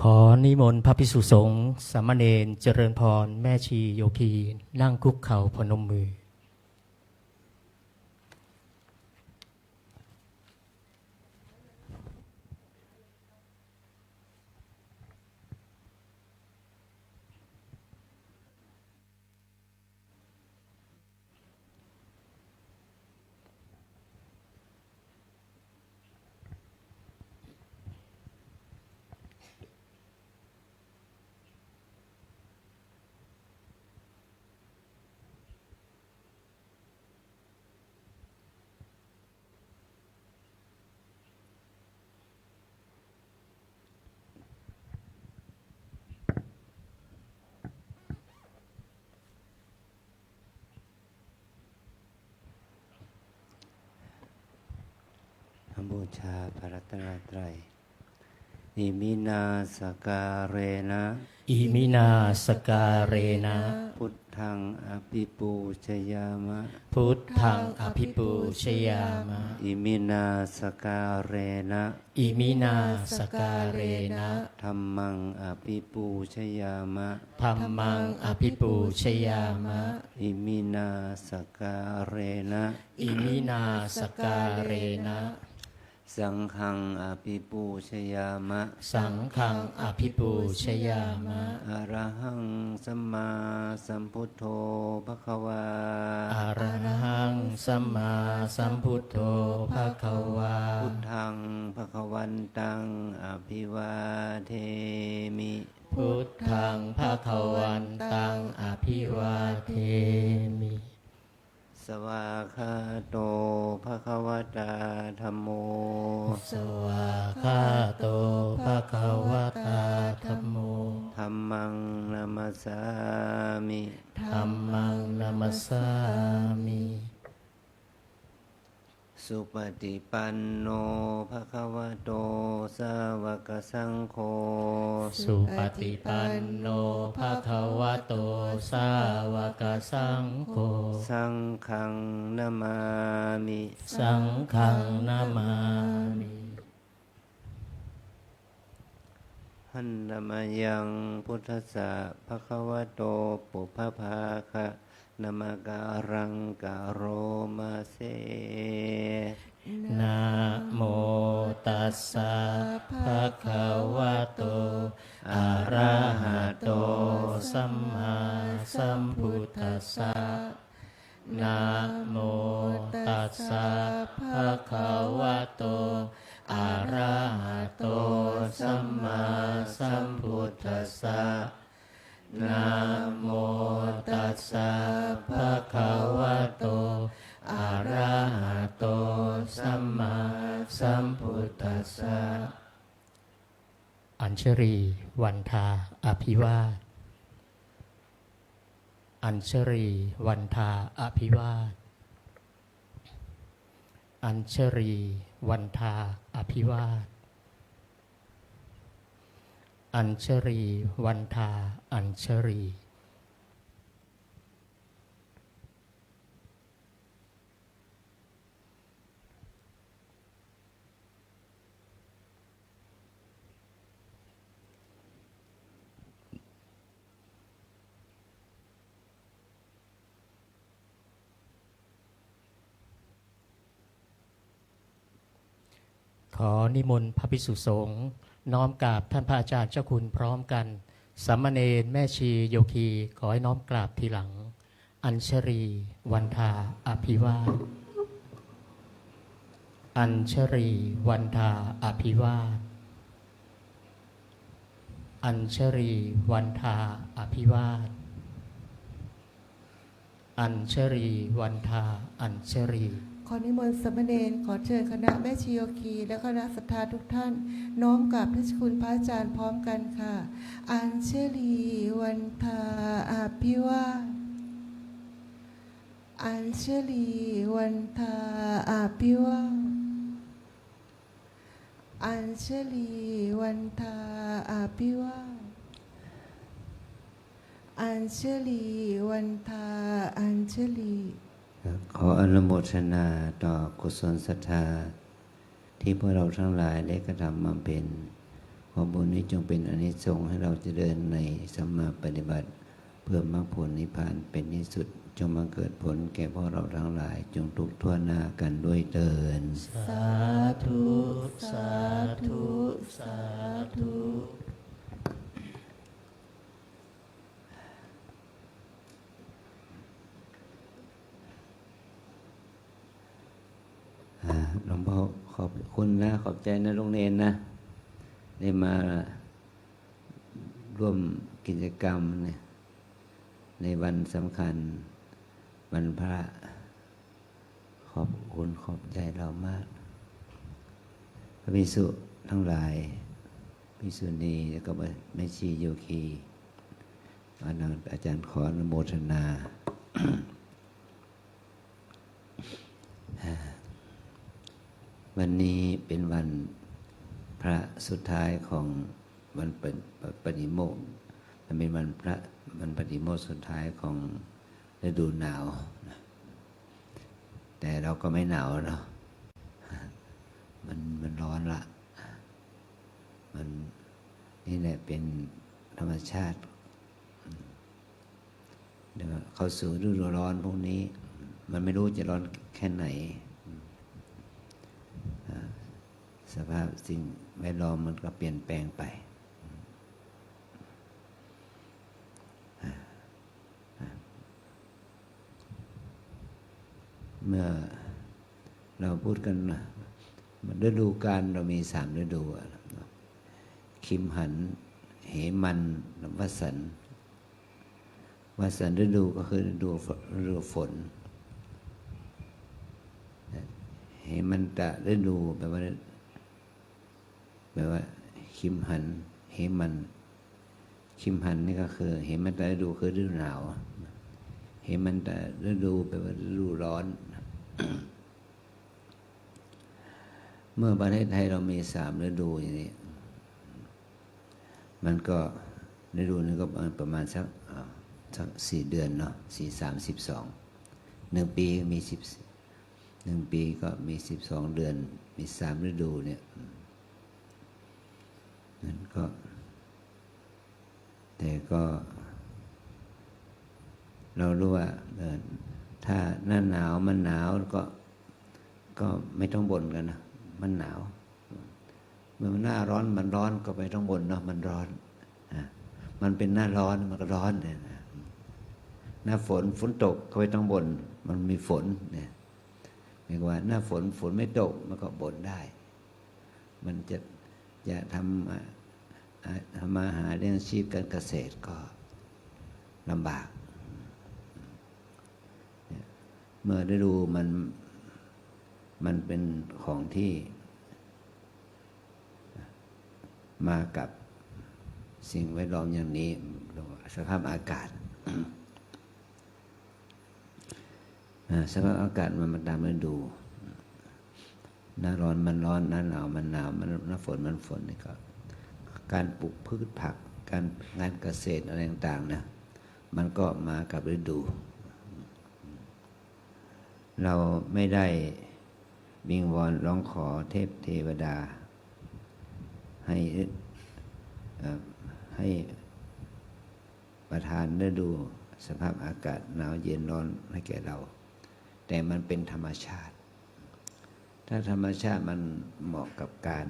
อนิมนต์พระภิกษุสงฆ์สามเณรเจริญพรแม่ชีโยคีนั่งคุกเข่าพนมมือบูชาพระรัตนตรัยอิมินาสการเรนะอิมินาสการเรนะพุทธังอภิปูชยามะพุทธังอภิปูชยามะอิมินาสการเรนะอิมินาสการเรนะธัมมังอภิปูชยามะธัมมังอภิปูชยามะอิมินาสการเรนะอิมินาสการเรนะสังฆังอภิปูชยามะสังฆังอภิปูชยามะอะระหังสัมมาสัมพุทโธภควาอะระหังสัมมาสัมพุทโธภควาพุทธังภควันตังอภิวาเทมิพุทธังภควันตังอภิวาเทมิสวากขาโตภควตาธัมโมสวากขาโตภควตาธัมโมธัมมังนัมสสามิธัมมังนัมสสามิสุปฏิปันโนภควโตสาวกสังโฆสุปฏิปันโนภควโตสาวกสังโฆสังฆังนามามิสังฆังนามามิหันนามยังพุทธัสสะภควโตปุพพาคะนะมะการังกะโรมาเสนะโมตัสสะภะคะวะโตอะระหะโตสัมมาสัมพุทธัสสะนะโมตัสสะภะคะวะโตอะระหะโตสัมมาสัมพุทธัสสะนะโมตัสสะภะคะวะโตอะระหะโตสัมมาสัมพุทธัสสะอัญชรีวันทาอภิวาทอัญชรีวันทาอภิวาทอัญชรีวันทาอภิวาทอัญชรีวันทาอัญชรีขอนิมนต์พระภิกษุสงฆ์น้อมกราบท่านพระอาจารย์เจ้าคุณพร้อมกันสามเณรแม่ชีโยคีขอให้น้อมกราบทีหลังอัญชรีวันทาอภิวาทอัญชรีวันทาอภิวาทอัญชรีวันทาอภิวาทอัญชรีวันทาอัญชรีขอนิมนต์สามเณรขอเชิญคณะแม่ชีโยคีและคณะศรัทธาทุกท่านน้อมกราบพระคุณพระอาจารย์พร้อมกันค่ะอัญชลีวันทาอภิวาทอัญชลีวันทาอภิวาทอัญชลีวันทาอภิวาทอัญชลีวันทาอัญชลีขออนุโมทนาต่อกุศลศรัทธาที่พวกเราทั้งหลายได้กระทำมาเป็น ขอบุญนี้จงเป็นอานิสงส์ให้เราเจริญในสัมมาปฏิบัติเพื่อมรรคผลนิพพานเป็นที่สุดจงมาเกิดผลแก่พวกเราทั้งหลายจงทุกข์ทั่วหน้ากันด้วยเถิดสาธุสาธุสาธุหลวงพ่อขอบคุณนะขอบใจนะลุงเนรนะได้มาร่วมกิจกรรมเนี่ยในวันสำคัญวันพระขอบคุณขอบใจเรามากพระภิกษุทั้งหลายภิกษุณีแล้วก็แม่ชีโยคีอาจารย์ขออนุโมทนา วันนี้เป็นวันพระสุดท้ายของวันปฏิโมกข์มันเป็นวันพระวันปฏิโมกข์สุดท้ายของฤดูหนาวแต่เราก็ไม่หนาวเนาะมันร้อนละมันนี่แหละเป็นธรรมชาติเดี๋ยวเข้าสู่ฤดูร้อนพวกนี้มันไม่รู้จะร้อนแค่ไหนสภาพสิ่งแวดล้อมมันก็เปลี่ยนแปลงไปเมื่อเราพูดกันฤดูกาลเรามี3 ฤดูคิมหันเหมันวสันต์ฤดูก็คือฤดูฝนเหมันตะฤดูแปลว่าคิมหันเหมันคิมหันนี่ก็คือเหมันตะฤดูคือฤดูหนาวเหมันตะฤดูแปลว่าฤดูร้อน เมื่อประเทศไทยเรามี3 ฤดูอย่างนี้มันก็ฤดูนึงก็ประมาณสัก4 เดือนเนาะ4 3 12 1 ปีมี1 ปีก็มี12 เดือนมี3 ฤดูเนี่ยนั่นก็แต่ก็เรารู้ว่าถ้าหน้าหนาวมันหนาวก็ไม่ต้องบ่นกันนะมันหนาวเมื่อหน้าร้อนมันร้อนก็ไม่ต้องบ่นเนาะมันร้อนมันเป็นหน้าร้อนมันก็ร้อนเนี่ยหน้าฝนตกก็ไม่ต้องบ่นมันมีฝนเนี่ยหมายความว่าหน้าฝนไม่ตกมันก็บ่นได้มันจะทำมาหาเลี้ยงชีพการเกษตรก็ลำบากเมื่อได้ดูมันเป็นของที่มากับสิ่งแวดล้อมอย่างนี้สภาพอากาศสภาพอากาศมันตามฤดูหน้าร้อนมันร้อนหน้าหนาวมันหนาวหน้าฝนมันฝนนี่ก็การปลูกพืชผักการงานเกษตรอะไรต่างๆนะมันก็มากับฤดูเราไม่ได้วิงวอนร้องขอเทพเทวดาให้ประทานฤดูสภาพอากาศหนาวเย็นร้อนให้แก่เราแต่มันเป็นธรรมชาติถ้าธรรมชาติมันเหมาะกับการ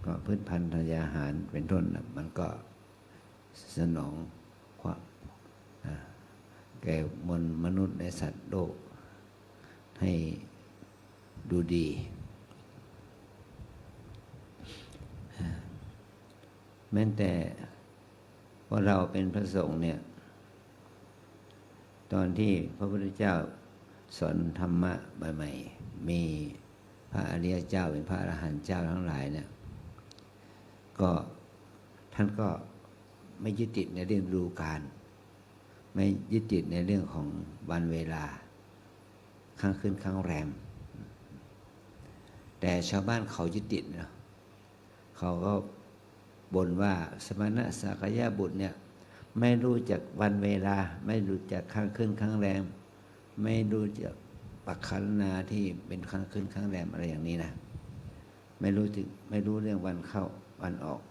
ก็พืชพันธุ์ธัญญาหารเป็นต้นมันก็สนองความแก่มนุษย์ในสัตว์โลกให้ดูดีแม้แต่ว่าเราเป็นพระสงฆ์เนี่ยตอนที่พระพุทธเจ้าสอนธรรมะใหม่ๆมีพระอริยเจ้าเป็นพระอรหันต์เจ้าทั้งหลายเนี่ยก็ท่านก็ไม่ยึดติดในเรื่องฤดูกาลไม่ยึดติดในเรื่องของวันเวลาข้างขึ้นข้างแรมแต่ชาวบ้านเขายึดติดเนาะเขาก็บ่นว่าสมณะสักยะบุตรเนี่ยไม่รู้จักวันเวลาไม่รู้จักข้างขึ้นข้างแรมไม่รู้จักปักขันนาที่เป็นข้างขึ้นข้างแรมอะไรอย่างนี้นะ ไม่รู้เรื่องวันเข้าวันออก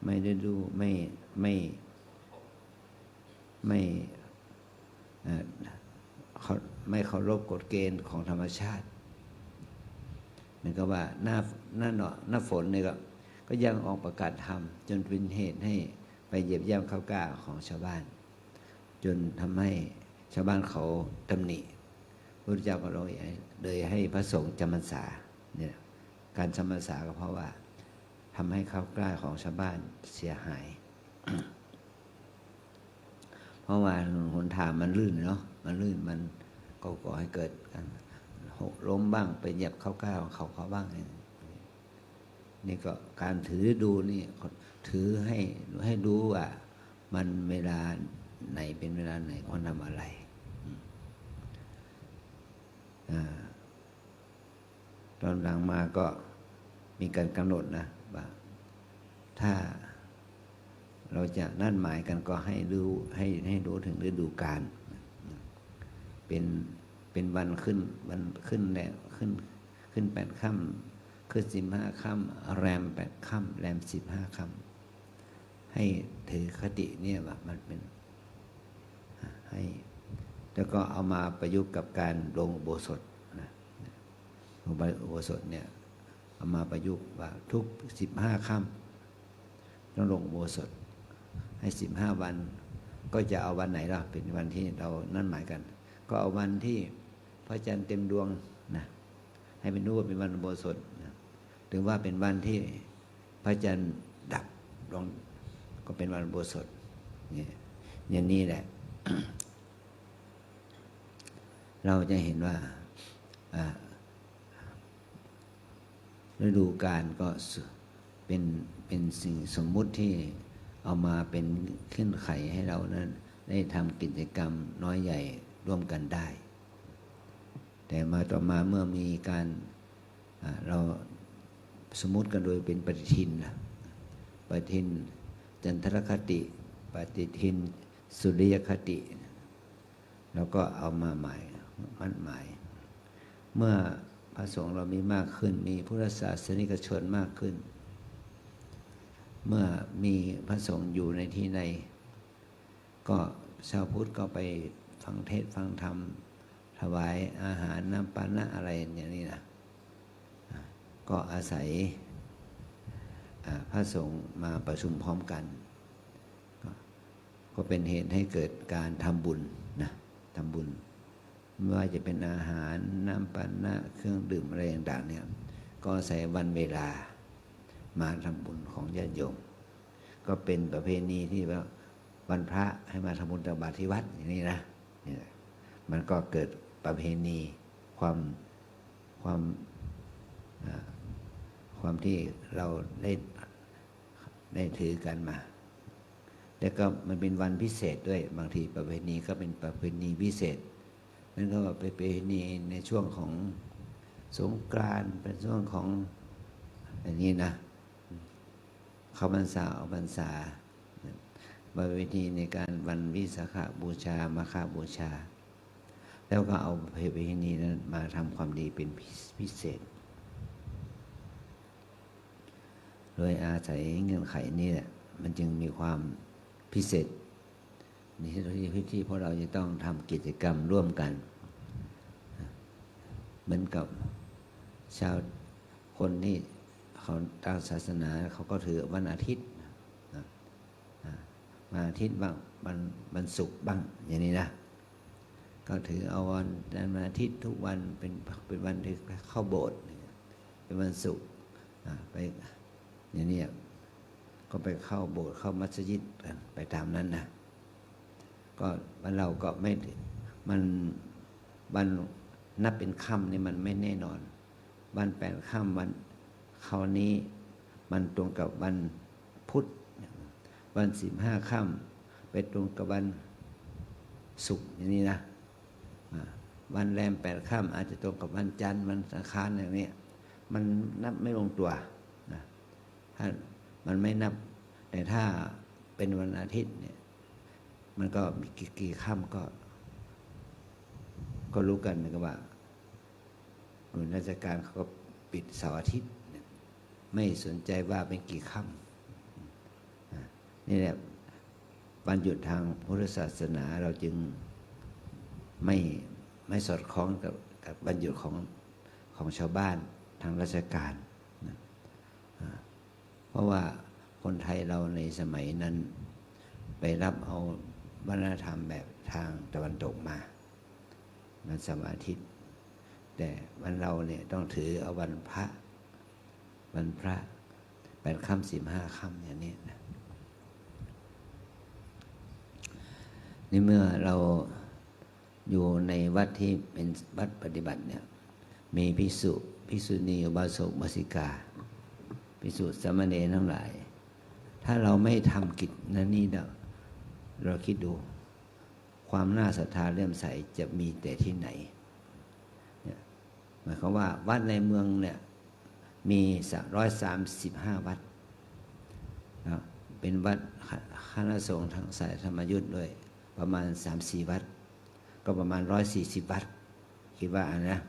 ไม่ได้ดูไม่เขาไม่เคารพกฎเกณฑ์ของธรรมชาติเหมือนกับว่าหน้าฝนเนี่ยก็ยังออกประกาศธรรมจนเป็นเหตุให้ไปเหยียบย่ำข้าวกล้าของชาวบ้านจนทำให้ชาวบ้านเขาตำหนิพระพุทธเจ้าก็เลยให้พระสงฆ์จำพรรษาเนี่ยการจำพรรษาก็เพราะว่าทำให้ข้าวกล้าของชาวบ้านเสียหาย เพราะว่าหนทางมันลื่นเนาะมันลื่นมันก็ก่อให้เกิดการหกล้มบ้างไปเหยียบข้าวกล้าของเขาบ้างนี่ก็การถือดูนี่ถือให้รู้ว่ามันเวลาไหนเป็นเวลาไหนควรทำอะไรตอนหลังมาก็มีการกำหนดนะว่าถ้าเราจะนั่นหมายกันก็ให้รู้ถึงฤดูกาลเป็นวันขึ้นแล้วขึ้น8 ค่ำขึ้น15 ค่ำแรม8 ค่ำแรม15 ค่ำให้ถือคติเนี่ยว่ามันเป็นให้แล้วก็เอามาประยุกต์กับการลงอุโบสถนะลงอุโบสถเนี่ยเอามาประยุกต์ว่าทุก15 ค่ำต้องลงอุโบสถให้15 วันก็จะเอาวันไหนล่ะเป็นวันที่เรานั่นหมายกันก็เอาวันที่พระจันทร์เต็มดวงนะให้เป็นรู้ว่าเป็นวันอุโบสถนะหรือว่าเป็นวันที่พระจันทร์ดับดวงก็เป็นวันอุโบสถเนี่ยอย่างนี้แหละ เราจะเห็นว่าฤดูกาลก็เป็นสิ่งสมมุติที่เอามาเป็นขึ้นไขให้เรานั้นได้ทำกิจกรรมน้อยใหญ่ร่วมกันได้แต่มาต่อมาเมื่อมีการเราสมมุติกันโดยเป็นปฏิทินนะปฏิทินจันทรคติปฏิทินสุริยคติแล้วก็เอามาหมายมั่นหมายเมื่อพระสงฆ์เรามีมากขึ้นมีพุทธศาสนิกชนมากขึ้นเมื่อมีพระสงฆ์อยู่ในที่ใดก็ชาวพุทธก็ไปฟังเทศน์ฟังธรรมถวายอาหารน้ำปานะอะไรอย่างนี้นะก็อาศัยพระสงฆ์มาประชุมพร้อมกันก็เป็นเหตุให้เกิดการทำบุญนะทำบุญไม่ว่าจะเป็นอาหารน้ำปานะเครื่องดื่มอะไรต่างๆเนี่ยก็อาศัยวันเวลามาทำบุญของญาติโยมก็เป็นประเพณีที่ว่าวันพระให้มาทำบุญตักบาตรที่วัดอย่างนี้นะนี่มันก็เกิดประเพณีความที่เราได้ถือกันมาแล้วก็มันเป็นวันพิเศษด้วยบางทีประเพณีก็เป็นประเพณีพิเศษนั่นก็เป็นประเพณีในช่วงของสงกรานต์เป็นช่วงของอย่างนี้นะเข้าพรรษาออกพรรษาประเพณีในการวันวิสาขบูชามาฆบูชาแล้วก็เอาประเพณีนั้นมาทำความดีเป็นพิเศษโดยอาศัยเงื่อนไขนี่แหละมันจึงมีความพิเศษนี่ที่พวกเราจะต้องทำกิจกรรมร่วมกันเหมือนกับชาวคนที่เขาทางศาสนาเขาก็ถือวันอาทิตย์วันอาทิตย์บ้างวันศุกร์บ้างอย่างนี้นะก็ถือเอาวันอาทิตย์ทุกวันเป็นวันที่เข้าโบสถ์เป็นวันศุกร์ไปอย่างนี้ก็ไปเข้าโบสถ์เข้ามัสยิดกันไปตามนั้นนะก็วันเราก็ไม่มันวันนับเป็นค่ำนี่มันไม่แน่นอนวัน8 ค่ำวันคราวนี้มันตรงกับวันพุธวัน15 ค่ำไปตรงกับวันศุกร์อย่างนี้นะวันแรม8 ค่ำอาจจะตรงกับวันจันทร์วันอังคารอย่างนี้มันนับไม่ลงตัวนะถ้ามันไม่นับแต่ถ้าเป็นวันอาทิตย์เนี่ยมันก็มีกี่ค่ำก็รู้กันนะครับว่าหน่วยราชการเขาก็ปิดเสาร์อาทิตย์ ไม่สนใจว่าเป็นกี่ค่ำนี่แหละวันหยุดทางพุทธศาสนาเราจึงไม่สอดคล้องกับวันหยุดของชาวบ้านทางราชการนะเพราะว่าคนไทยเราในสมัยนั้นไปรับเอาวัฒนธรรมแบบทางตะวันตกมาวันเสาร์อาทิตย์แต่วันเราเนี่ยต้องถือเอาวันพระ8 ค่ำ15 ค่ำอย่างนี้นะนี่เมื่อเราอยู่ในวัดที่เป็นวัดปฏิบัติเนี่ยมีภิกษุณีอุบาสกอุบาสิกาภิกษุสามเณรทั้งหลายถ้าเราไม่ทำกิจนั้นนี่เราคิดดูความน่าศรัทธาเลื่อมใสจะมีแต่ที่ไหนเนี่ยหมายความว่าวัดในเมืองเนี่ยมี135 วัดนะเป็นวัดคณะสงฆ์ทางสายธรรมยุทธ์ด้วยประมาณ 3-4 วัดก็ประมาณ140 วัดคิดว่านะ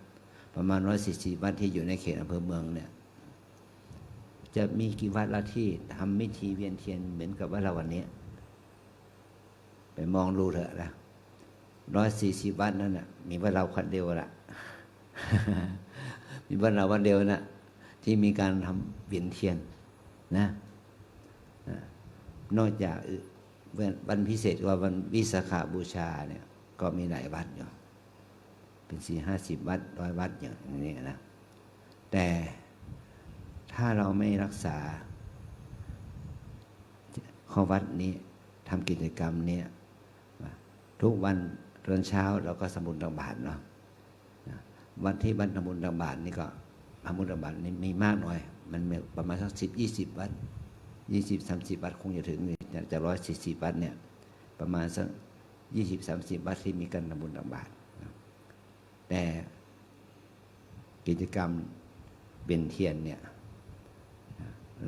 ประมาณ140 วัดที่อยู่ในเขตอำเภอเมืองเนี่ยจะมีกี่วัดละที่ทำพิธีเวียนเทียนเหมือนกับว่าเราวันนี้ไปมองดูเถอะนะ140 วัดนั่นน่ะมีวัดเราคนเดียวละ มีวัดเราวัดเดียวนะที่มีการทำเวียนเทียนนะนอกจากวันพิเศษว่าวันวิสาขบูชาเนี่ยก็มีหลายวัดอยู่เป็น40-50 วัด100 วัดอย่างนี้นะแต่ถ้าเราไม่รักษาข้อวัดนี้ทำกิจกรรมนี้ทุกวันตอนเช้าเราก็สมุนตักบาตรเนาะวันที่บรรทบุญตักบาตรนี่ก็ทำบุญตักบาตรนี่มีมากหน่อยมันประมาณสัก10-20 วัด20-30 วัดคงจะถึงจาก140 วัดเนี่ยประมาณสัก20-30 วัดที่มีการทำบุญตักบาตรแต่กิจกรรมเวียนเทียนเนี่ย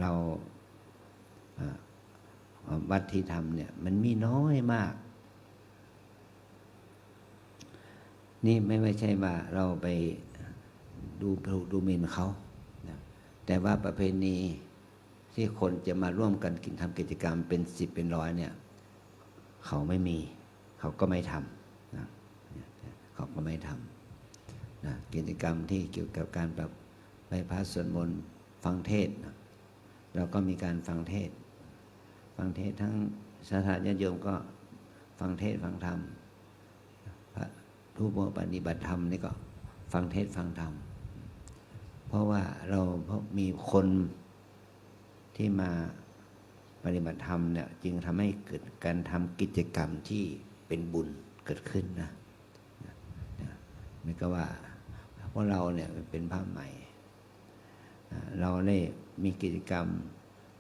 เราวัดที่ทำเนี่ยมันมีน้อยมากนี่ไม่ใช่ว่าเราไปดูหมิ่นเขาแต่ว่าประเพณีที่คนจะมาร่วมกันทำกิจกรรมเป็น10เป็น100เนี่ยเขาไม่มีเขาก็ไม่ทำนะเขาก็ไม่ทำนะกิจกรรมที่เกี่ยวกับการแบบไปพระสวดมนต์ฟังเทศนะเราก็มีการฟังเทศทั้งสถานญาติโยมก็ฟังเทศฟังธรรมผู้ปฏิบัติธรรมนี่ก็ฟังเทศฟังธรรมเพราะว่ามีคนที่มาปฏิบัติธรรมเนี่ยจึงทำให้เกิดการทำกิจกรรมที่เป็นบุญเกิดขึ้นนะไม่ก็ว่าเพราะเราเนี่ยเป็นพระใหม่เราได้มีกิจกรรม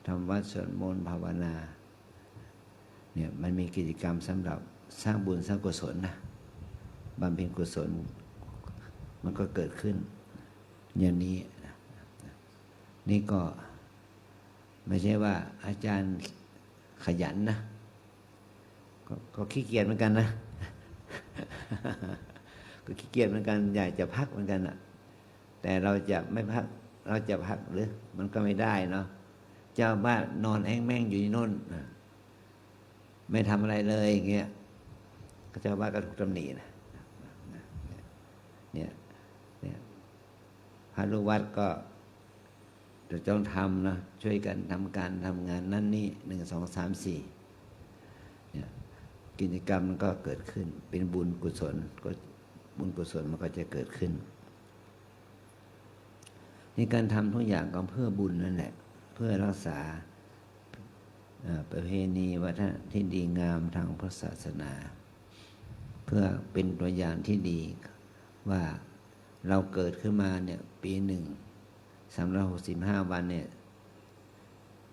ทำวัดสวดมนต์ภาวนาเนี่ยมันมีกิจกรรมสำหรับสร้างบุญสร้างกุศลนะบำเพ็ญกุศลมันก็เกิดขึ้นอย่างนี้นี่ก็ไม่ใช่ว่าอาจารย์ขยันนะก็ขี้เกียจเหมือนกันนะ ก็ขี้เกียจเหมือนกันอยากจะพักเหมือนกันอ่ะแต่เราจะไม่พักเราจะพักหรือมันก็ไม่ได้เนาะเจ้าบ้านนอนแอ้งแม่งอยู่ที่โน่นไม่ทำอะไรเลยอย่างเงี้ยเจ้าบ้านก็ถูกตำหนินะเนี่ยพระลูกวัดก็จะต้องทำนะช่วยกันทำการทำงานนั่นนี่1 2 3 4เนี่ยกิจกรรมมันก็เกิดขึ้นเป็นบุญกุศลก็บุญกุศลมันก็จะเกิดขึ้นในการทำทุกอย่างก็เพื่อบุญนั่นแหละเพื่อรักษาประเพณีวัฒนธรรมที่ดีงามทางพุทธศาสนาเพื่อเป็นตัวอย่างที่ดีว่าเราเกิดขึ้นมาเนี่ยปีหนึ่ง365 วันเนี่ย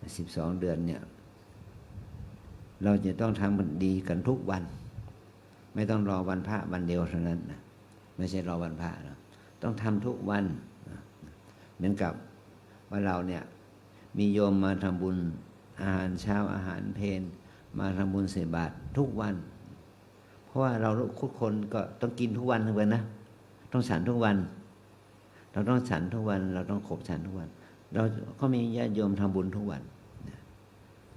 12 เดือนเนี่ยเราจะต้องทำมันดีกันทุกวันไม่ต้องรอวันพระวันเดียวเท่านั้นนะไม่ใช่รอวันพระนะต้องทำทุกวันเหมือนกับว่าเราเนี่ยมีโยมมาทำบุญอาหารเช้าอาหารเพลมาทำบุญใส่บาตรทุกวันเพราะว่าเราทุกคนก็ต้องกินทุกวันทุกวันนะต้องฉันทุกวันเราต้องฉันทุกวันเราต้องขบฉันทุกวัน เราก็มีญาติโยมทำบุญทุกวัน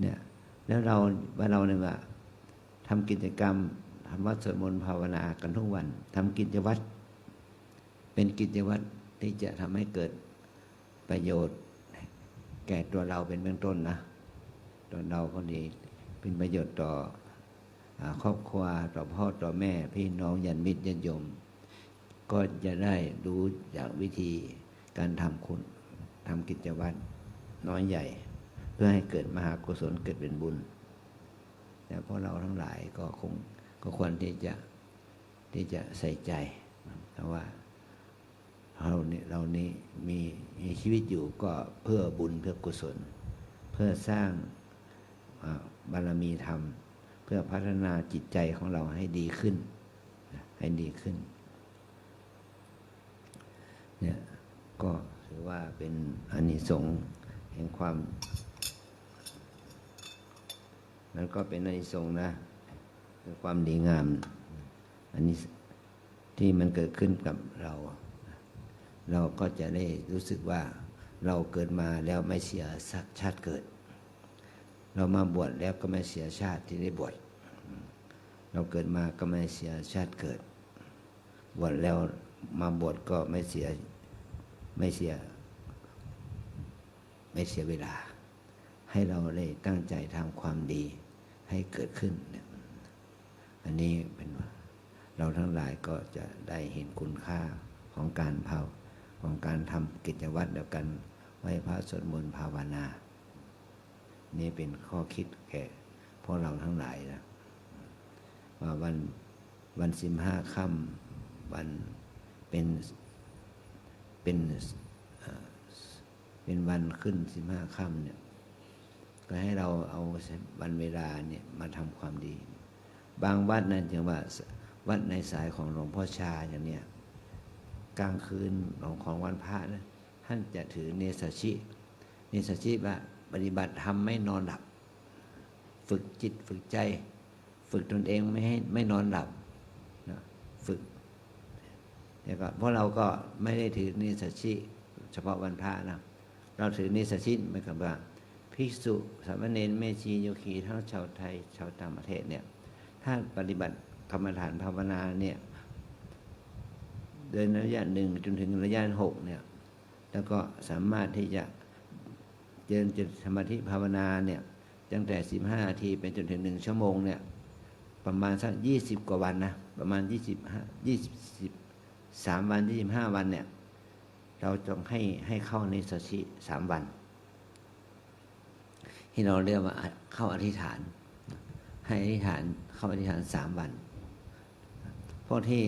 เนี่ยแล้วเราเนี่ยว่าทำกิจกรรมทำวัดสวดมนต์ภาวนากันทุกวันทำกิจวัตรเป็นกิจวัตรที่จะทำให้เกิดประโยชน์แก่ตัวเราเป็นเบื้องต้นนะตัวเราก็ดีเป็นประโยชน์ต่อครอบครัวต่อพ่อต่อแม่พี่น้องญาติมิตรญาติโยมก็จะได้รู้จากวิธีการทำกิจวัตรน้อยใหญ่เพื่อให้เกิดมหากุศลเกิดเป็นบุญแต่พวกเราทั้งหลายก็ควรที่จะใส่ใจเพราะว่าเรานี้มีชีวิตอยู่ก็เพื่อบุญเพื่อกุศลเพื่อสร้างบารมีธรรมเพื่อพัฒนาจิตใจของเราให้ดีขึ้นเนี่ยก็ถือว่าเป็นอานิสงส์แห่งความนั้นก็เป็นอานิสงส์นะคือความดีงามอันนี้ที่มันเกิดขึ้นกับเราก็จะได้รู้สึกว่าเราเกิดมาแล้วไม่เสียชาติเกิดเรามาบวชแล้วก็ไม่เสียชาติที่ได้บวชเราเกิดมาก็ไม่เสียชาติเกิดบวชแล้วมาบวชก็ไม่เสียเวลาให้เราได้ตั้งใจทำความดีให้เกิดขึ้นเนี่ยอันนี้เป็นว่าเราทั้งหลายก็จะได้เห็นคุณค่าของการทำกิจวัตรเดียวกันไหว้พระสวดมนต์ภาวนานี่เป็นข้อคิดแก่พวกเราทั้งหลายนะว่าวัน15 ค่ำวันเป็นวันขึ้น15 ค่ำเนี่ยก็ให้เราเอาวันเวลาเนี่ยมาทำความดีบางวัดนั่นจึงว่าวัดในสายของหลวงพ่อชาอย่างเนี้ยกลางคืนของวันพระนะท่านจะถือเนสชิว่าปฏิบัติธรรมไม่นอนหลับฝึกจิตฝึกใจฝึกตนเองไม่นอนหลับนะฝึกแต่ก็เพราะเราก็ไม่ได้ถือเนสชิเฉพาะวันพระนะเราถือเนสชิหมายความว่าภิกษุสามเณรแม่ชีโยคีทั้งชาวไทยชาวต่างประเทศเนี่ยถ้าปฏิบัติกรรมฐานภาวนาเนี่ยเดินระยะ1จนถึงระยะ6เนี่ยแล้วก็สามารถที่จะเจริญจิตสมาธิภาวนาเนี่ยตั้งแต่15 นาทีเป็นจนถึง1 ชั่วโมงเนี่ยประมาณสัก20 กว่าวันนะประมาณ23 วัน25 วันเนี่ยเราต้องให้เข้าในสติ3 วันที่เราเรียกว่าเข้าอธิษฐานให้อธิษฐานเข้าอธิษฐาน3 วันพวกที่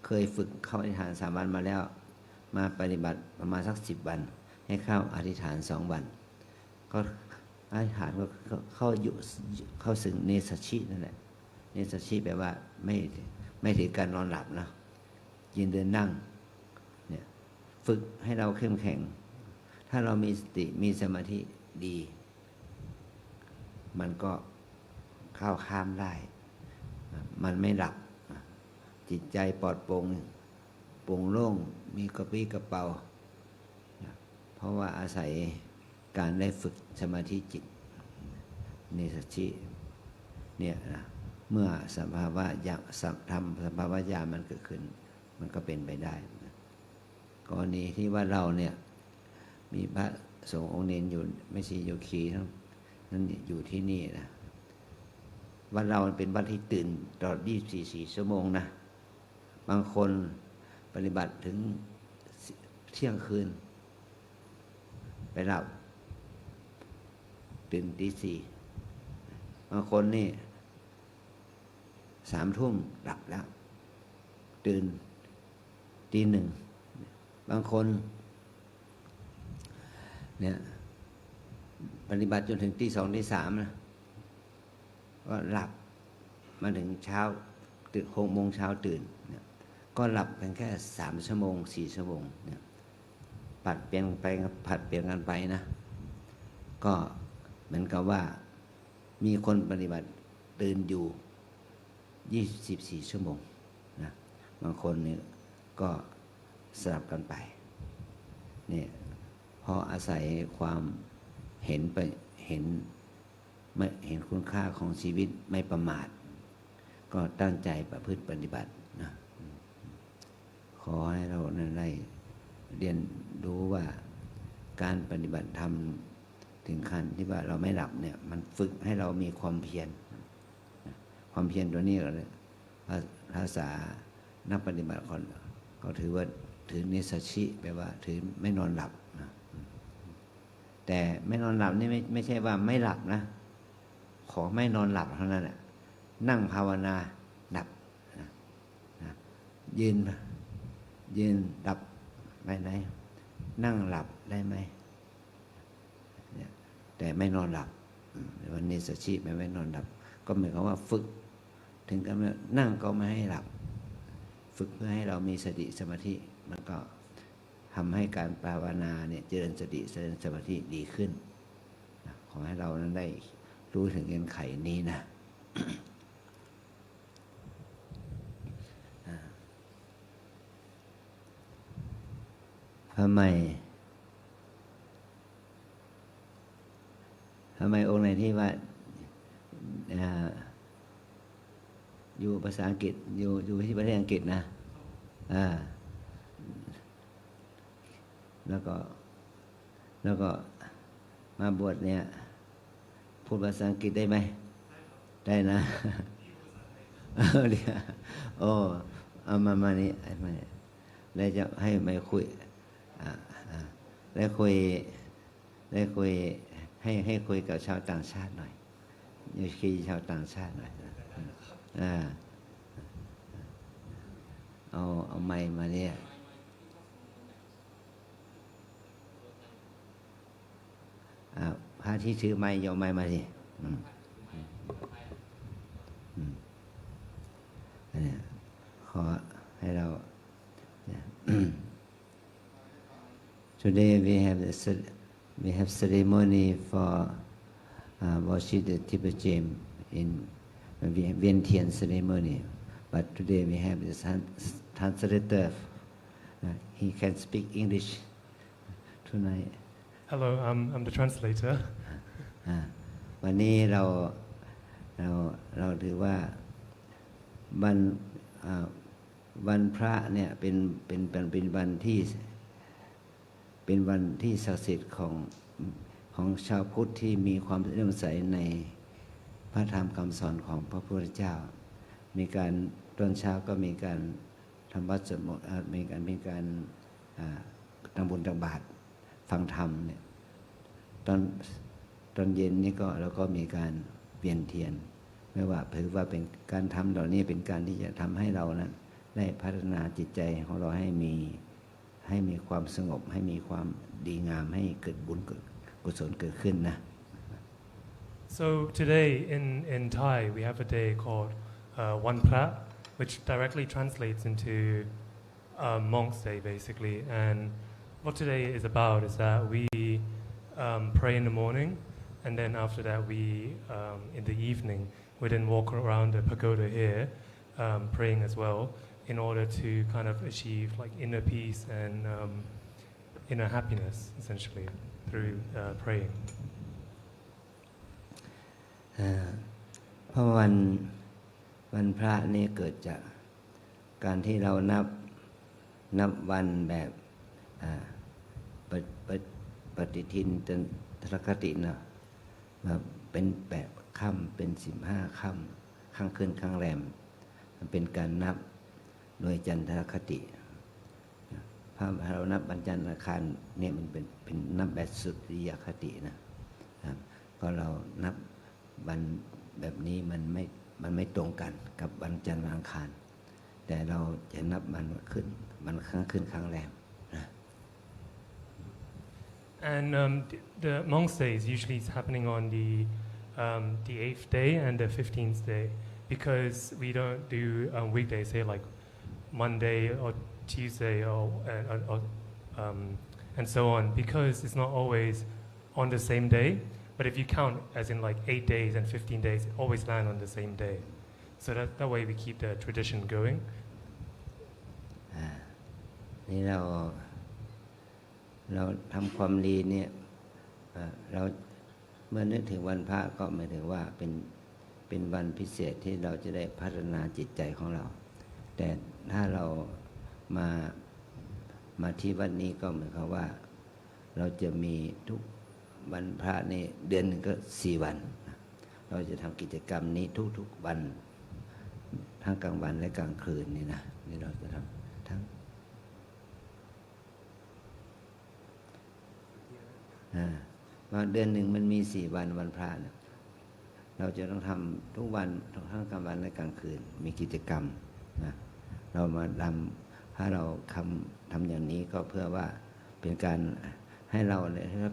เคยฝึกเข้าอธิษฐาน3 วันมาแล้วมาปฏิบัติประมาณสัก10 วันให้เข้าอธิษฐาน2 วันก็อธิษฐานก็เข้าสึงเนสชินั่นแหละเนสชิแปลว่าไม่ถือการนอนหลับนะยืนเดินนั่งเนี่ยฝึกให้เราเข้มแข็งถ้าเรามีสติมีสมาธิดีมันก็เข้าข้ามได้มันไม่หลับจิตใจปลอดโปร่งโล่งมีกระปรี้กระเป๋าเพราะว่าอาศัยการได้ฝึกสมาธิจิตเนสชิเนี่ยนะเมื่อสภาวะสภาวะญาณมันเกิดขึ้นมันก็เป็นไปได้กรณีที่ว่าเราเนี่ยมีพระสงฆ์องค์เนรอยู่ไม่ใช่โยคีทั้งนั้นอยู่ที่นี่นะวัดเราเป็นวัดที่ตื่นตลอด24 ชั่วโมงนะบางคนปฏิบัติถึงเที่ยงคืนไปหลับตื่นตี 4บางคนนี่3 ทุ่มหลับแล้วตื่นตี 1บางคนเนี่ยปฏิบัติจนถึงตี 2 ตี 3นะก็หลับมาถึงเช้าตื่น6 โมงเช้าตื่นเนี่ยก็หลับกันแค่3 ชั่วโมง4 ชั่วโมงเนี่ยผัดเปลี่ยนกันไปนะก็เหมือนกับว่ามีคนปฏิบัติตื่นอยู่24 ชั่วโมงนะบางคนเนี่ยก็สลับกันไปเนี่ยพ ราะอาศัยความเห็นไปเห็นไม่เห็นคุณค่าของชีวิตไม่ประมาทก็ตั้งใจประพฤติปฏิบัตินะขอให้เราได้เรียนรู้ว่าการปฏิบัติธรรมถึงขั้นที่ว่าเราไม่หลับเนี่ยมันฝึกให้เรามีความเพียรความเพียรตัวนี้ภาษานักปฏิบัติก็ถือว่าถือนิสชิแปลว่าถือไม่นอนหลับนะแต่ไม่นอนหลับนี่ไม่ใช่ว่าไม่หลับนะขอไม่นอนหลับเท่านั้นแหละนั่งภาวนาหลับนะยืนหลับไปไหนนั่งหลับได้ไหมแต่ไม่นอนหลับวันนี้สชิไม่นอนหลับก็หมายความว่าฝึกถึงกับนั่งก็ไม่ให้หลับฝึกเพื่อให้เรามีสติสมาธิมันก็ทำให้การภาวนาเนี่ยเจริญสติเจริญสมาธิดีขึ้นขอให้เรานั้นได้รู้ถึงเงื่อนไขนี้นะทำไมองค์ไหนที่ว่าอยู่ภาษาอังกฤษอยู่ที่ประเทศอังกฤษนะแล้วก็มาบวชเนี่ยพูดภาษาอังกฤษได้ไหมได้นะเดี๋ยวโอ้เอามานี่แล้วจะให้มาคุยได้คุยให้คุยกับชาวต่างชาติหน่อยอยู่คีชาวต่างชาติหน่อยเอาไมค์มาเนี่ยพระที่ถือไมค์เอาไมค์มาสิขอให้เรา Today we have ceremony for worship the Tibetan Gem in Vientiane ceremony. But today we have the translator. He can speak English tonight. Hello, I'm the translator. วันนี้เราถือว่าวันพระเนี่ยเป็นวันที่ศักดิ์สิทธิ์ของชาวพุทธที่มีความเลื่อมใสในพระธรรมคำสอนของพระพุทธเจ้ามีการตอนเช้าก็มีการทำวัดสวดมนต์มีการทำบุญตักบาตรฟังธรรมเนี่ยตอนเย็นนี่ก็เราก็มีการเวียนเทียนไม่ว่าถือว่าเป็นการทำเหล่านี้เป็นการที่จะทำให้เรานั้นได้พัฒนาจิตใจของเราให้มีความสงบให้มีความดีงามให้เกิดบุญเกิดกุศลเกิดขึ้นนะ So today in Thai we have a day called Wan Pra, which directly translates into Monk's Day basically. And what today is about is that we pray in the morning, and then after that we in the evening we then walk around the pagoda here praying as well, in order to kind of achieve like inner peace and inner happiness essentially through praying. เพราะวันพระนี่เกิดจากการที่เรานับวันแบบปฏิทินตรคตินะแบบเป็นแบบค่ำเป็น15ค่ำข้างขึ้นข้างแรมมันเป็นการนับโดยจันทรคติถ้าเรานับวันจันทร์อังคารเนี่ยมันเป็นนับแบบสุริยคตินะก็เรานับวันแบบนี้มันไม่ตรงกันกับวันจันทร์อังคารแต่เราจะนับมันขึ้นมันข้างขึ้นข้างแรมนะ And the Monk's Day is usually happening on the 8th day and the 15th day, because we don't do weekdays, say like Monday or Tuesday or and so on, because it's not always on the same day. But if you count as in like 8 days and 15 days, it always land on the same day. So that way we keep the tradition going. นี่เรา เราทำความดีเนี่ยเราเมื่อนึกถึงวันพระก็หมายถึงว่าเป็นวันพิเศษที่เราจะได้พัฒนาจิตใจของเรา แต่ถ้าเรามาที่วันนี้ก็เหมือนกับว่าเราจะมีทุกวันพระนี่เดือนหนึ่งก็4 วันเราจะทำกิจกรรมนี้ทุกๆวันทั้งกลางวันและกลางคืนนี่นะนี่เราจะทำทั้งว่าเดือนหนึ่งมันมี4 วันวันพระเนี่ยเราจะต้องทำทุกวันทั้งกลางวันและกลางคืนมีกิจกรรมนะเรามาถ้าเราทำอย่างนี้ก็เพื่อว่าเป็นการให้เราถ้า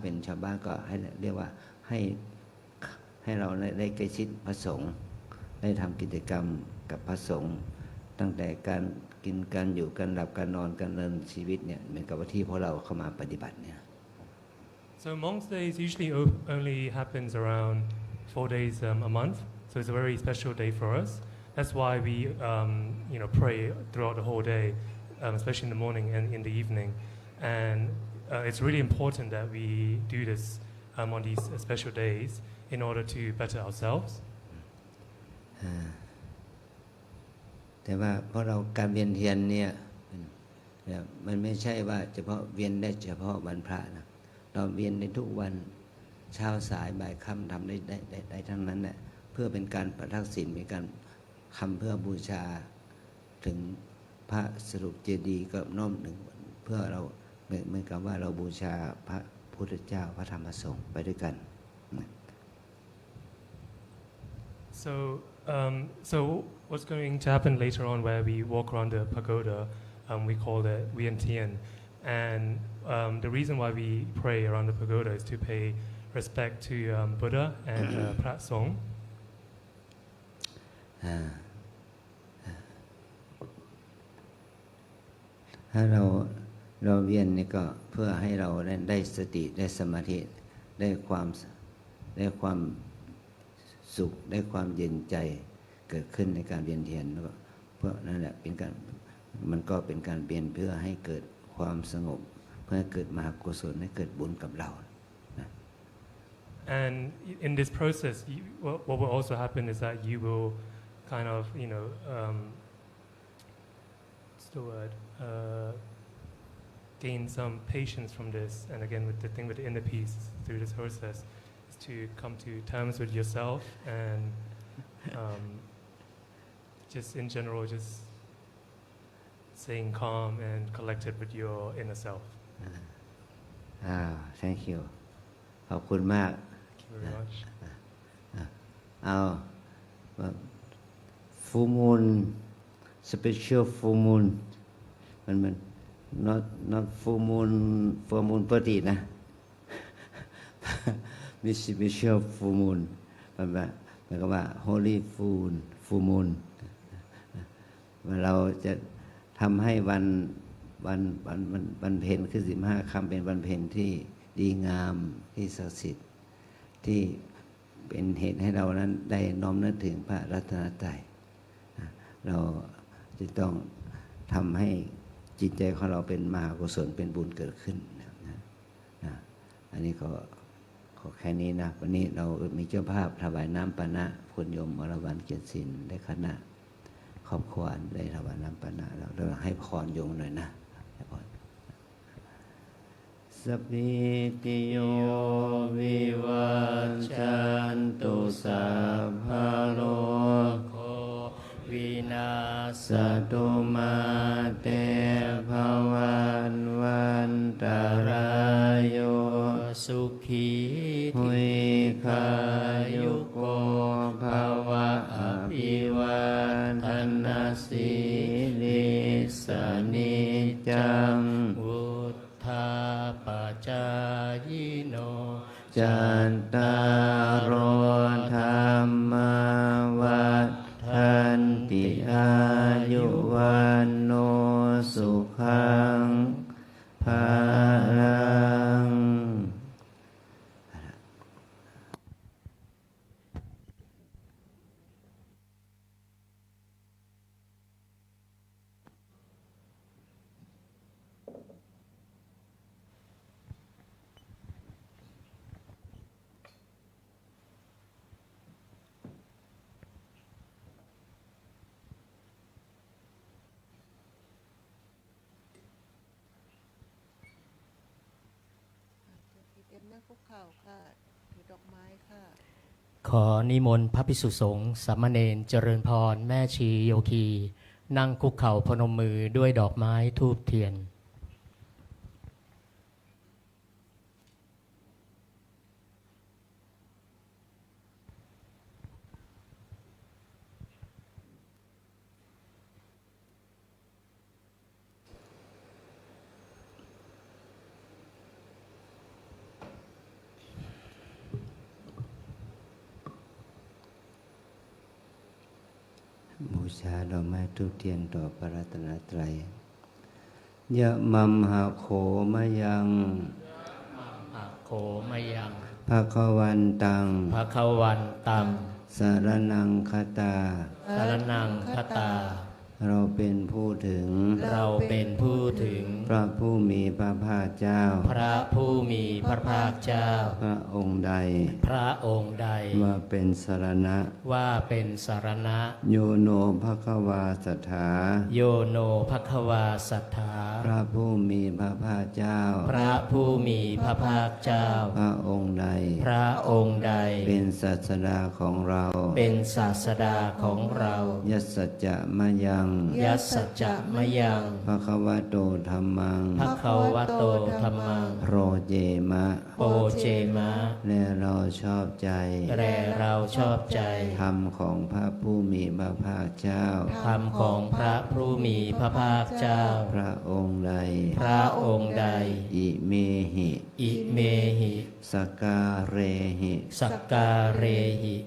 เป็นชาวบ้านก็ให้เรียกว่าให้เราได้ใกล้ชิดพระสงฆ์ได้ทำกิจกรรมกับพระสงฆ์ตั้งแต่การกินการอยู่การหลับการนอนการดำเนินชีวิตเนี่ยเหมือนกับว่าที่พวกเราเข้ามาปฏิบัติเนี่ย So Monks Days usually only happens around 4 days a month, so it's a very special day for us. That's why we pray throughout the whole day, especially in the morning and in the evening. And it's really important that we do this on these special days in order to better ourselves. แต่ว่าเพราะเราการเวียนเทียนเนี่ยมันไม่ใช่ว่าเฉพาะเวียนได้เฉพาะวันพระนะเราเวียนในทุกวันเช้าสายบ่ายค่ำทำได้ทั้งนั้นแหละเพื่อเป็นการประทักษิณเป็นการทำเพื่อบูชาถึงพระสรุปเจดีย์ก็น้อมหนึ่งเพื่อเราเหมือนกับว่าเราบูชาพระพุทธเจ้าพระธรรมสงฆ์ไปด้วยกัน So what's going to happen later on where we walk around the pagoda, we call it Vian Tian. And the reason why we pray around the pagoda is to pay respect to Buddha and Prat Song. ถ้าเราเวียนนี่ก็เพื่อให้เราได้สติได้สมาธิได้ความสุขได้ความเย็นใจเกิดขึ้นในการเวียนเทียนเพราะนั่นแหละมันก็เป็นการเวียนเพื่อให้เกิดความสงบเพื่อให้เกิดมหากุศลให้เกิดบุญกับเรานะ And in this process, what will also happen is that you will kind of, what's the word? Gain some patience from this. And again, with the thing with the inner peace through this process is to come to terms with yourself and just in general, just staying calm and collected with your inner self. Thank you. ขอบคุณมาก Thank you very much. full moon special full moon มัน not full moon ปกตินะ มี special full moon มันก็ว่า holy full moon เราจะทำให้วันเพ็ญคือ15 ค่ำเป็นวันเพ็ญที่ดีงามที่ศักดิ์สิทธิ์ที่เป็นเหตุให้เรานั้นได้น้อมนึกถึงพระรัตนตรัยเราจะต้องทำให้จิตใจของเราเป็นมหากุศลเป็นบุญเกิดขึ้นนะอันนี้ขอแค่นี้นะวันนี้เรามีเจ้าภาพถวายน้ำปานะคุณโยมอรวรรณเกียรติศิลป์ได้คณะครอบครัวได้ถวายน้ำปานะเราให้พรโยมหน่อยนะให้พรสัพพิติโยวิวัชชันตุสัพพะโลกโควินาศตุมาเตภวันวันตรายโยสุขีหุยคายุโกภวะอภิวันธนาสิริสนิจังวุฒาปัจจายโนจันตารโอธรรมวัฏฏันติอายุวันโนสุขังภาลัง นั่งคุกเข่าค่ะถือดอกไม้ค่ะ ขอนิมนต์พระภิกษุสงฆ์สามเณรเจริญพรแม่ชีโยคี นั่งคุกเข่าพนมมือด้วยดอกไม้ธูปเทียนบูชาดอกไม้ธูปเทียนต่อพระรัตนตรัยยะมัมหะโขมะยัง อะโขมยัง ภะคะวันตัง ภะคะวันตัง สารนังคตา สารนังคตา เราเป็นผู้ถึง เราเป็นผู้ถึง พระผู้มีพระภาคเจ้า พระผู้มีพระภาคเจ้า พระองค์ใด พระองค์ใด ว่าเป็นสรณะ ว่าเป็นสารณะ โยโนภควาสถา โยโนภควาสัทธา พระผู้มีพระภาคเจ้า พระผู้มีพระภาคเจ้า พระองค์ใด พระองค์ใด เป็นศาสดาของเรา เป็นศาสดาของเรา ยัสสจจะมะยัง ยัสสจะมะยัง ภควโตธัมมัง ภควโตธัมมัง โรเจมะ โปเจมะ และเราชอบใจ แรเราชอบใจ ธรรมของพระผู้มีพระภาคเจ้า ธรรมของพระผู้มีพระภาคเจ้า พระองค์ใด พระองค์ใด อิเมหิ อิเมหิ สการเรหิ สักการเรหิ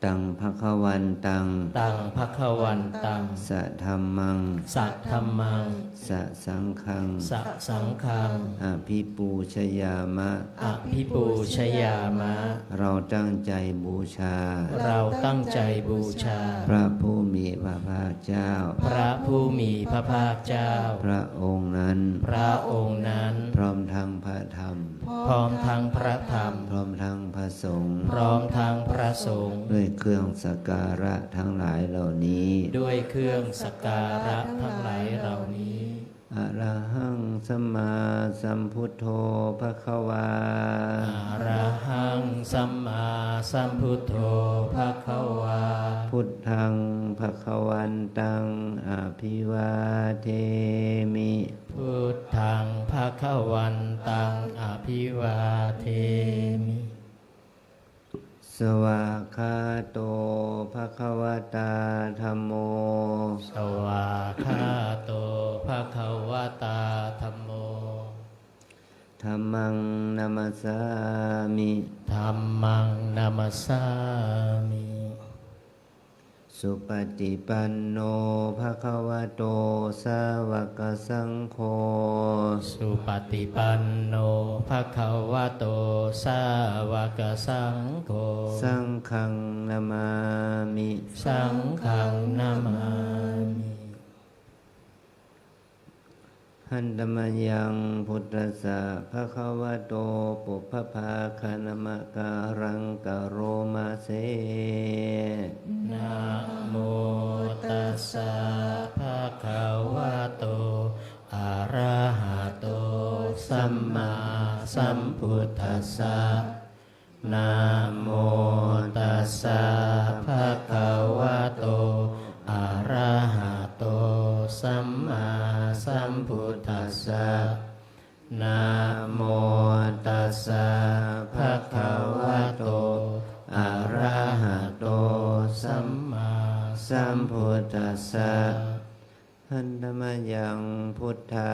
ตังภควันตัง ตังภควันตัง สะธัมมัง สัทธัมมัง สะสังฆัง สะสังฆัง อภิปูชยามะ อภิปูชยามะ เราตั้งใจบูชา เราตั้งใจบูชา พระผู้มีพระภาคเจ้า พระผู้มีพระภาคเจ้า พระองค์นั้น พระองค์นั้น พร้อมทั้งพระธรรม พร้อมทั้งพระธรรม พร้อมทั้งพระสงฆ์ พร้อมทั้งพระสงฆ์ ด้วยเครื่องสักการะทั้งหลายเหล่านี้ ด้วยเครื่องสักการะทั้งหลายเหล่านี้ อะระหังสัมมาสัมพุทโธภควา อะระหังสัมมาสัมพุทโธภะคะวา พุทธังภควันตังอภิวาเทมิ พุทธังภะคะวันตังอภิวาเทมิ สวากขาโตภควตาธัมโม สวากขาโตภะคะวตาธัมโม ธัมมังนัมสสามิ ธัมมังนามัสสามิ สุปฏิปันโนภควโตสาวกสังโฆ สุปฏิปันโนภะคะวะโตสาวกสังโฆ สังฆังนามามิ สังฆังนามามิ หันตมยังพุทธัสสะภควโตปุพพาคณมการังกโรมาเส นะโมตัสสะภะคะวะโตอะระหะโตสัมมาสัมพุทธัสสะนะโมตัสสะภะคะวะโตอะระหะโตสัมมาสัมพุทธัสสะนะโมตัสสะภะคะวะโตอะระหะโตสัมมาสัมพุทธัสสะ หันตมยังพุทธา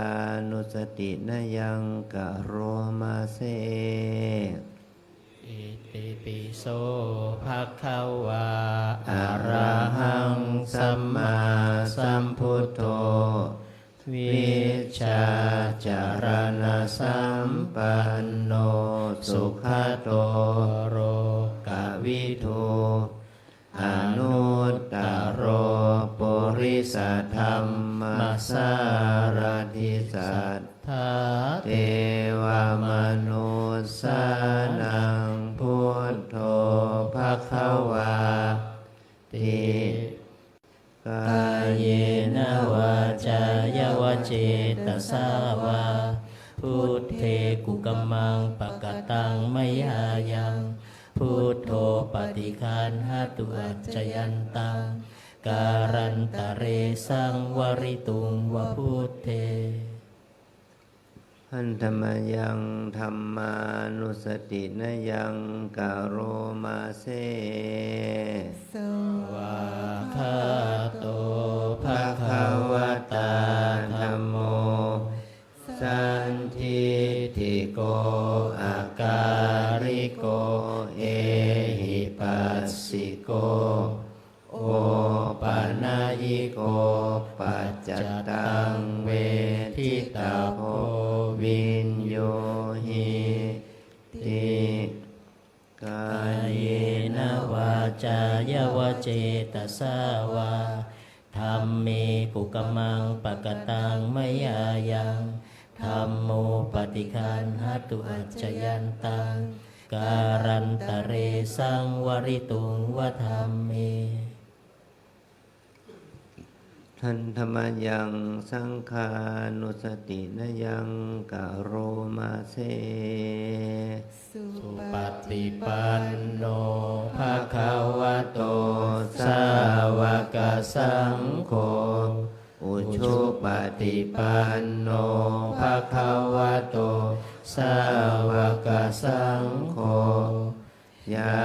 นุสตินยังกโรมาเส อิติปิโสภะคะวะอะระหังสัมมาสัมพุทโธวิชาจารณสัมปันโนสุขโตโรกวิทูอนุตตโรปุริสธรรมสารทิสัทธาเทวมนุสสานังพุทโธภควาติกายเยนะวาจายวเจตสาวา พุทเทกุกัมมังปะกตังมยายังพุทโธปฏิคันหตุอัจจยันตังการันตะเรสังวริตุงวะพุทเทหันธรรมยังธรรมานุสตินยังกะโรมาเซ ส วาคาโตภะคะวะตาธัมโมสันทิฏฐิโกอาการิโกเอหิปัสสิโกโอปานายิโกปัจจตังเวทิตาโพวินโยหิติกายเนวาจายวเจตสาวาธัมเมกุกัมมังปะกตังมยายังธัมโมปฏิคันหตุอัจจยันตังการันตะเรสังวริตุงวะธัมเมทันธรรมยังสังขานุสตินยังกะโรมาเซ สุ สุ ป ป ฏิ ฏิ ปั ปั น น โน โนภะคะวะโตสาวกสังโฆอุชุปฏิปันโนภะคะวะโตสาวกสังโฆยา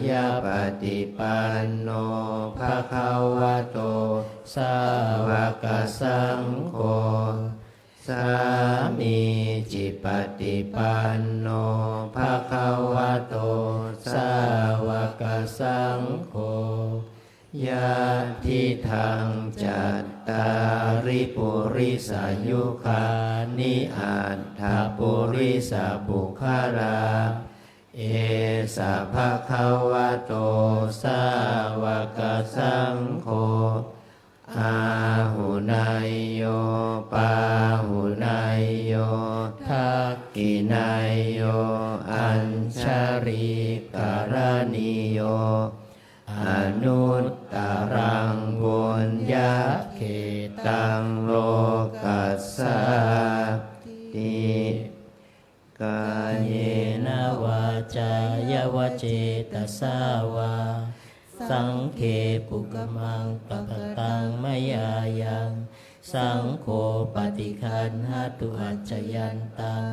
ยาปฏิปันโนภะคะวะโตสาวกสังโฆสามีจิปฏิปันโนภะคะวะโตสาวกสังโฆยะทิทังจัตตาริปุริสายุคานิอัตถปุริสบุคลาเอสะภะคะวะโตสาวกสังโฆอาหุนายโยปาหุนายโยทักกินายโยอัญชาริการณิโยอนุตตรังบุญญาเขตังโลกัสสะติกายเยนวาจายวเจตสาวาสังเคปุกมังปะกตังมยายังสังโฆปฏิคันหตุอัจจยันตัง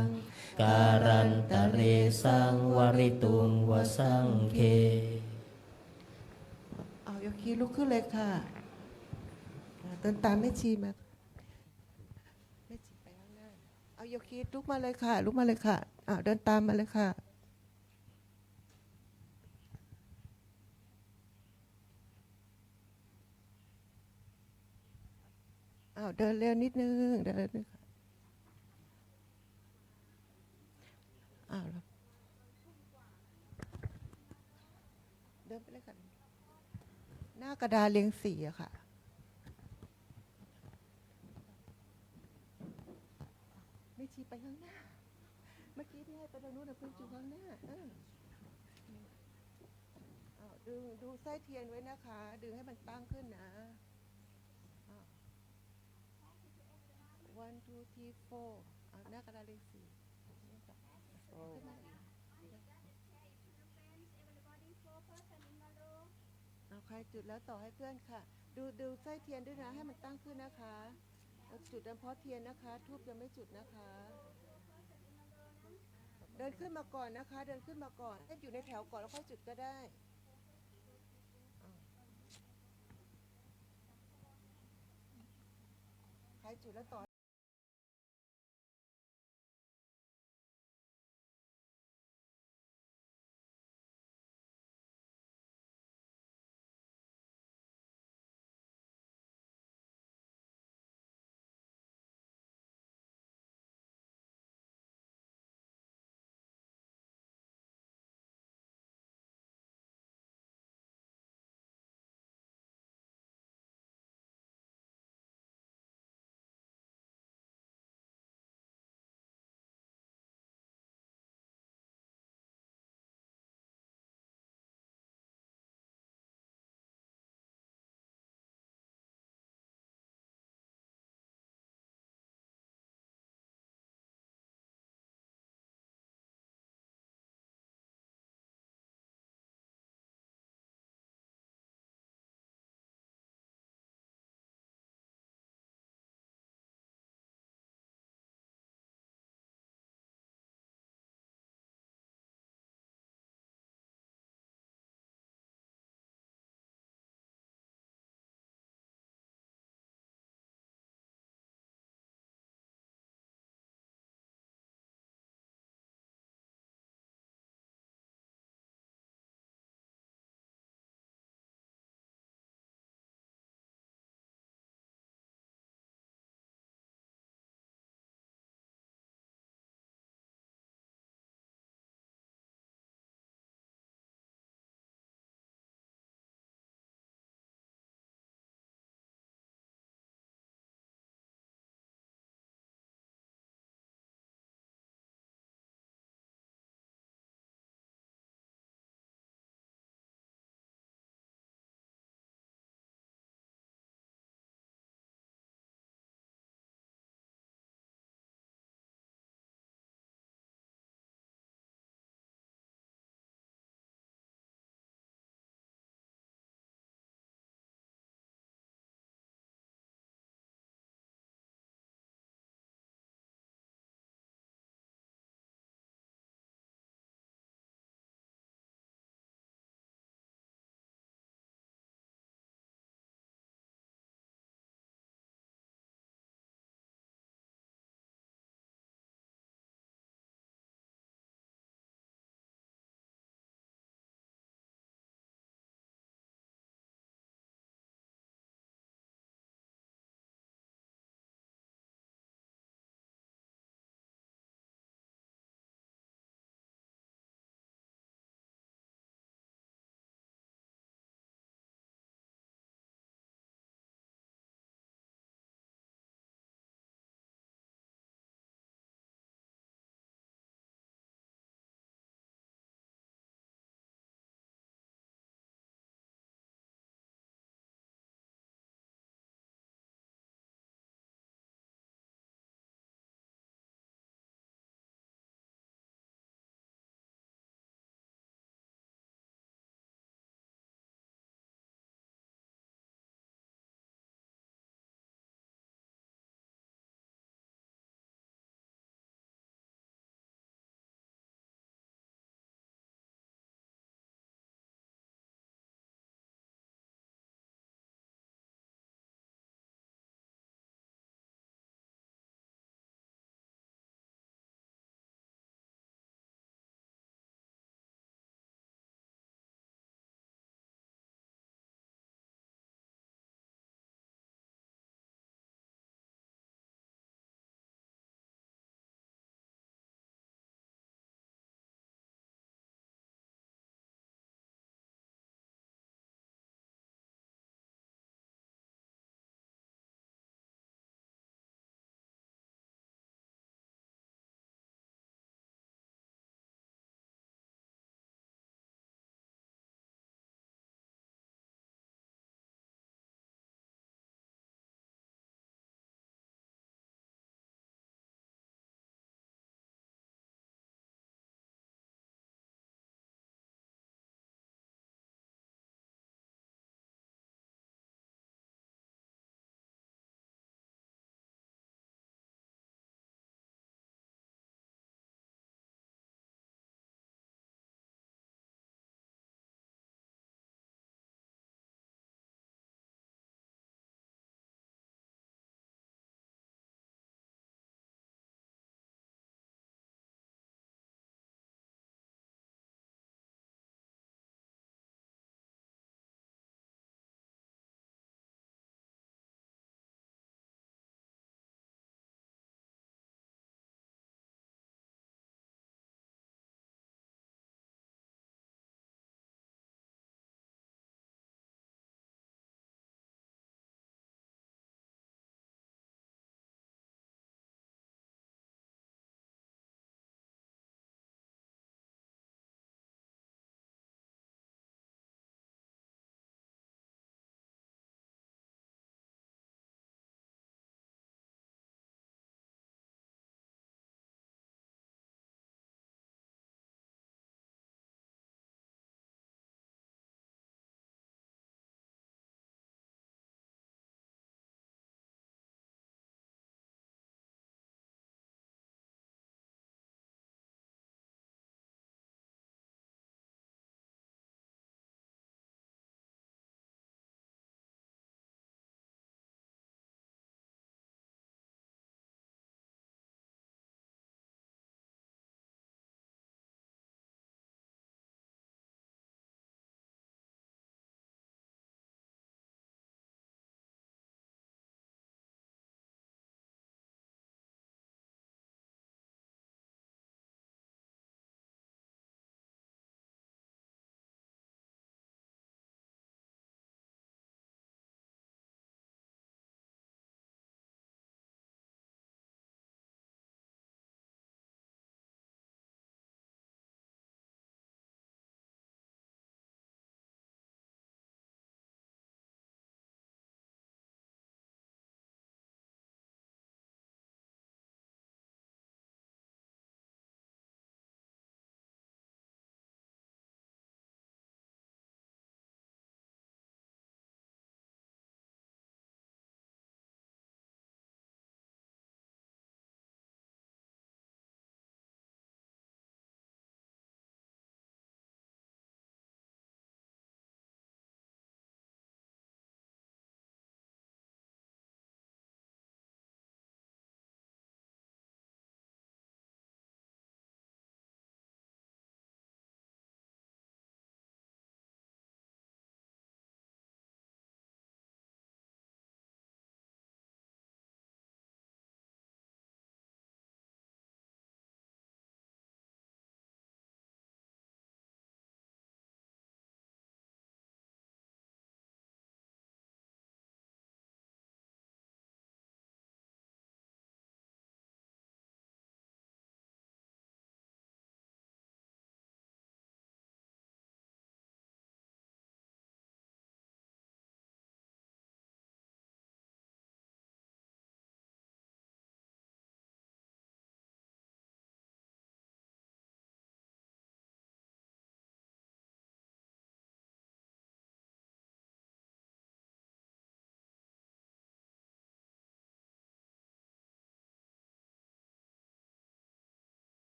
การันตะเรสังวริตุงวสังเคเอาโยคีลุกขึ้นเลยค่ะเดินตามแม่ชีมาแม่ชีไปข้างหน้าเอาโยคีลุกมาเลยค่ะลุกมาเลยค่ะเดินตามมาเลยค่ะเดินเร็วนิดนึงเดินเร็วนิดค่ะเดินไปเลยค่ะหน้ากระดาษเรียงสี่อะค่ะไม่ชี้ไปข้างหน้าเมื่อกี้ที่ให้ไปทางนู้นนะเพิ่งอยู่ข้างหน้าดูไส้เทียนไว้นะคะดึงให้มันตั้งขึ้นนะ1 2 3 4หน้ากระดาษเลข4ใครจุดแล้วต่อให้เพื่อนค่ะดูไส้เทียนด้วยนะให้มันตั้งขึ้นนะคะจุดเฉพาะเทียนนะคะทูบยังไม่จุดนะคะเดินขึ้นมาก่อนนะคะเดินขึ้นมาก่อนให้อยู่ในแถวก่อนแล้วค่อยจุดก็ได้ใครจุดแล้วต่อ